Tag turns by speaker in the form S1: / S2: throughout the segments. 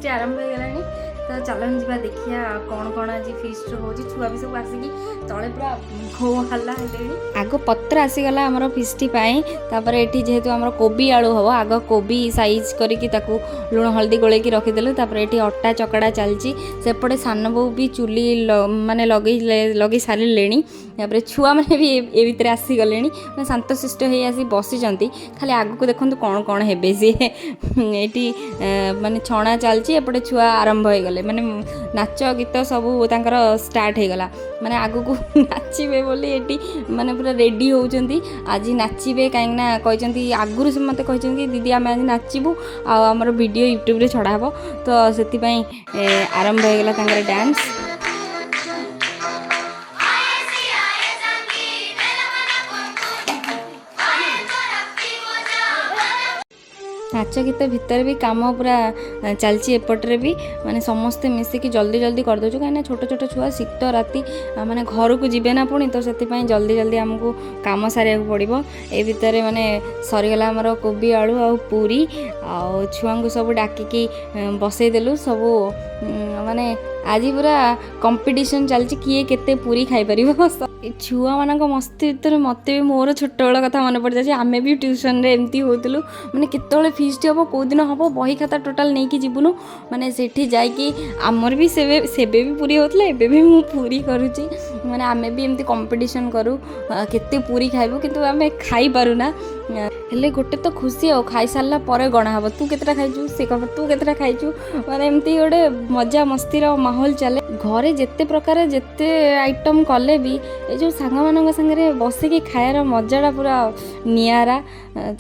S1: Fist आरंभ हो गलानी तो चलन जी देखिया कौन कौन आज फिस्ट हो छुआ भी सब आसिकी तले पूरा घो हल्ला आग पत्र आसीगला आमर फिस्टी तापर ये जेहेतु आम कोबी आलू हम आग कोबी साइज करके लुण हल्दी गोल रखीदेलु ये अटा चकड़ा चलती सेपटे सान बो भी चुली माने लगे सारे छुआ मैंने भी ए भितर आसीगले शांतशिष्ट हो आसी बसी खाली आग को देखो कौन कौन हे सी ये माने छणा चलती एपटे छुआ आरंभ हो गले माने नाच गीत सब तांकर स्टार्ट हो गला माने आगु को नाचिबे बोली एटी माने पूरा रेडी होउचंती आज नाचिबे काईना कहचंती आगुरु से मते कहचंती दीदी आमे आज नाचिबू आ हमर वीडियो यूट्यूब रे छडा हबो तो सेति पई आरंभ हो गला तांकर डांस नाच गीत भितर भी काम पूरा चलती एपट्रे भी माने समस्ते मिसिकी जल्दी जल्दी कर करदे कहीं छोट छोट छुआ शीत राति माने घर को जीवे ना पुणी तो से जल्दी जल्दी आमको काम सारे पड़ो ए भितर माने सरीगला आमर कोबी आलू आ पूरी आ छुआ को सब डाकिकी बसईदेलु सब माने आज पूरा कंपटीशन चलती किए केते पूरी खाई परिबो छुआ मानक मस्ती भितर मत भी मोर छोट बेल कथा मन पड़ जाए आमे भी ट्यूशन रे एमती होतलु माने केतले फीस्ट हम कौ दिन हम बही खाता टोटाल नहीं कि जीवनु माने सेठी जाइकी आमर भी सेबे भी पूरी होतले एबे भी मु पूरी करूची माने आमे भी एमती कंपटीशन करू केते पूरी खाइबो किंतु आमे खाई पारुना हेले गोटे तो खुशी हो खाई सारा पर गणा हम तू केतटा खाइचु से कह तू केतटा खाइचु माने एमती गोटे मजा मस्तीर माहौल चले घरे जेते प्रकार जेते आइटम कले भी ए जो सांग मान सागरे बसिकी खायार मजाटा पूरा नियारा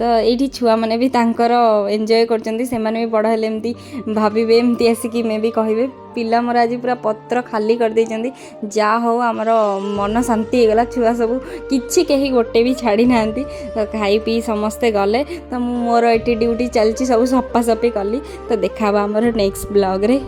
S1: तो ये छुआ मैंने भी तांकर एंजॉय करचंती से माने भी बड़ हेले एमती भाबिबे एमती आसिकी मे भी कहिबे पिला मोर आज पूरा पत्र खाली कर देइचंती जा हो हमर मन शांति हो गला छुआ सब किछि केही गोटे भी छाड़ी नांती तो खाई पी समस्ते गले तो मोर एटी ड्यूटी चलची सब सफा सफी कली तो देखा हमर नेक्स्ट ब्लॉग रे।